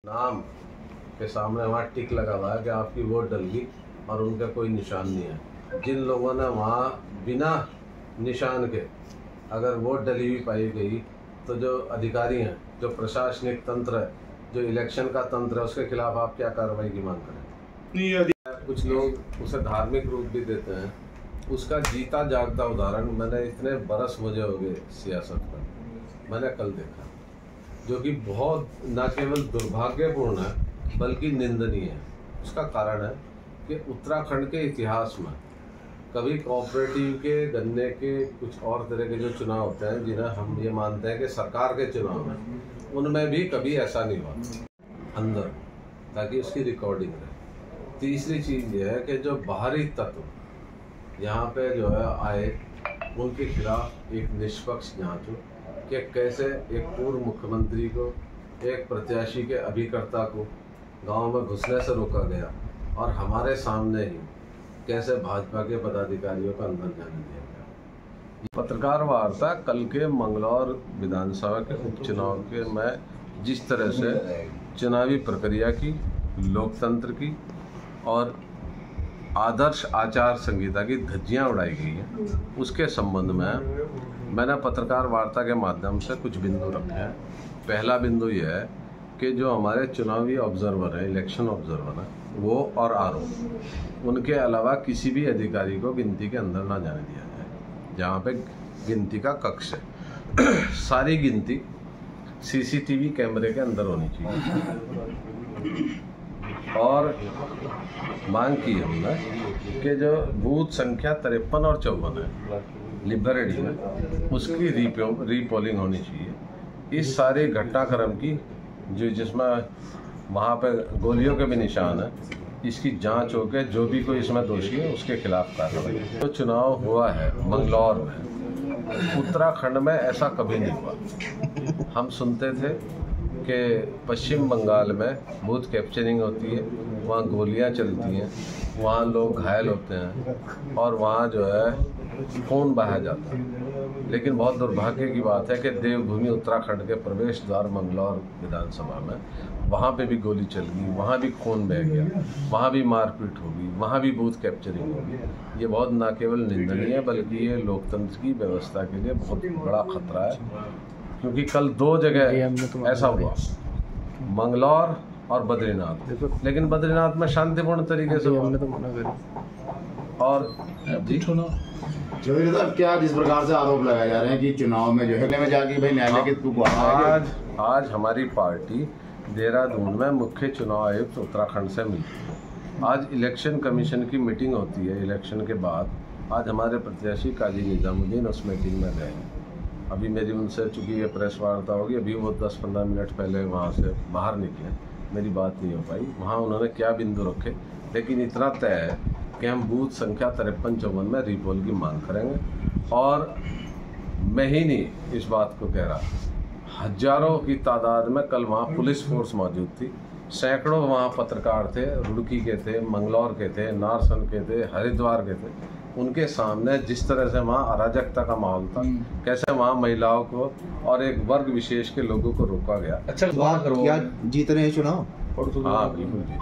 नाम के सामने वहाँ टिक लगा हुआ है कि आपकी वोट डल गई और उनका कोई निशान नहीं है। जिन लोगों ने वहाँ बिना निशान के अगर वोट डली हुई पाई गई तो जो अधिकारी हैं, जो प्रशासनिक तंत्र है, जो इलेक्शन का तंत्र है, उसके खिलाफ आप क्या कार्रवाई की मांग करें? कुछ लोग उसे धार्मिक रूप भी देते हैं। उसका जीता जागता उदाहरण मैंने इतने बरस मुझे हो गए सियासत में, मैंने कल देखा, जो कि बहुत न केवल दुर्भाग्यपूर्ण है बल्कि निंदनीय है। उसका कारण है कि उत्तराखंड के इतिहास में कभी कोऑपरेटिव के, गन्ने के, कुछ और तरह के जो चुनाव होते हैं जिन्हें हम ये मानते हैं कि सरकार के चुनाव हैं, उनमें भी कभी ऐसा नहीं हुआ अंदर, ताकि उसकी रिकॉर्डिंग रहे। तीसरी चीज़ ये है कि जो बाहरी तत्व यहाँ पे जो है आए, उनके खिलाफ एक निष्पक्ष जांच हो कि कैसे एक पूर्व मुख्यमंत्री को, एक प्रत्याशी के अभिकर्ता को गांव में घुसने से रोका गया और हमारे सामने ही कैसे भाजपा के पदाधिकारियों का अंदर जाने दिया गया। पत्रकार वार्ता कल के मंगलौर विधानसभा के उपचुनाव के में जिस तरह से चुनावी प्रक्रिया की, लोकतंत्र की और आदर्श आचार संहिता की धज्जियां उड़ाई गई हैं, उसके संबंध में मैंने पत्रकार वार्ता के माध्यम से कुछ बिंदु रखे हैं। पहला बिंदु यह है कि जो हमारे चुनावी ऑब्जर्वर हैं, इलेक्शन ऑब्जर्वर हैं, वो और आरओ, उनके अलावा किसी भी अधिकारी को गिनती के अंदर ना जाने दिया जाए जहाँ पे गिनती का कक्ष है। सारी गिनती सीसीटीवी कैमरे के अंदर होनी चाहिए। और मांग की हमने कि जो बूथ संख्या 53 और 54 है लिबरेडी में, उसकी रीपोलिंग होनी चाहिए। इस सारे घटनाक्रम की जिसमें वहाँ पे गोलियों के भी निशान है, इसकी जांच होकर जो भी कोई इसमें दोषी है उसके खिलाफ कार्रवाई। तो चुनाव हुआ है मंगलौर में, उत्तराखंड में ऐसा कभी नहीं हुआ। हम सुनते थे कि पश्चिम बंगाल में बूथ कैप्चरिंग होती है, वहाँ गोलियाँ चलती हैं, वहाँ लोग घायल होते हैं और वहाँ जो है खून बहाया जाता है। लेकिन बहुत दुर्भाग्य की बात है कि देवभूमि उत्तराखंड के प्रवेश द्वार मंगलौर विधानसभा में वहाँ पे भी गोली चल गई, वहाँ भी खून बह गया, वहाँ भी मारपीट होगी, वहाँ भी बूथ कैप्चरिंग होगी। ये बहुत न केवल निंदनीय है बल्कि ये लोकतंत्र की व्यवस्था के लिए बहुत बड़ा खतरा है, क्योंकि कल 2 जगह ऐसा हुआ, मंगलौर और बद्रीनाथ। लेकिन बद्रीनाथ में शांतिपूर्ण तरीके से हुआ। और चौधरी साहब, क्या जिस प्रकार से आरोप लगाए जा रहे हैं कि चुनाव में जो है में जाके भाई न्यायालय के तू आज हमारी पार्टी देहरादून में मुख्य चुनाव आयुक्त उत्तराखंड से मिली। आज इलेक्शन कमीशन की मीटिंग होती है इलेक्शन के बाद। आज हमारे प्रत्याशी काजी निजामुद्दीन उस मीटिंग में गए। अभी मेरी उनसे, चूँकि ये प्रेस वार्ता होगी, अभी वो 10-15 मिनट पहले वहाँ से बाहर निकले, मेरी बात नहीं हो पाई। वहाँ उन्होंने क्या बिंदु रखे, लेकिन इतना तय है कि हम बूथ संख्या 53-54 में रीपोल की मांग करेंगे। और मैं ही नहीं इस बात को कह रहा, हजारों की तादाद में कल वहाँ पुलिस फोर्स मौजूद थी, सैकड़ों वहाँ पत्रकार थे, रुड़की के थे, मंगलौर के थे, नारसन के थे, हरिद्वार के थे। उनके सामने जिस तरह से वहाँ अराजकता का माहौल था, कैसे वहाँ महिलाओं को और एक वर्ग विशेष के लोगों को रोका गया। अच्छा, क्या जीत रहे हैं चुनाव? हाँ, बिल्कुल जी।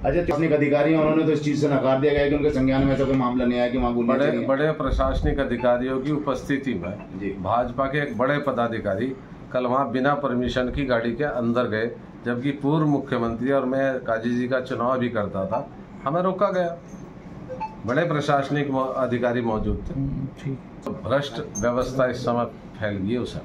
अच्छा, प्रशासनिक अधिकारी उन्होंने तो इस चीज से नकार दिया गया कि उनके संज्ञान में ऐसा कोई मामला नहीं आया कि वहाँ बड़े प्रशासनिक अधिकारियों की उपस्थिति में भाजपा के एक बड़े पदाधिकारी कल वहाँ बिना परमिशन की गाड़ी के अंदर गए, जबकि पूर्व मुख्यमंत्री और मैं काजी जी का चुनाव भी करता था, हमें रोका गया। बड़े प्रशासनिक अधिकारी मौजूद थे। तो भ्रष्ट व्यवस्था इस समय फैल गई है उसे।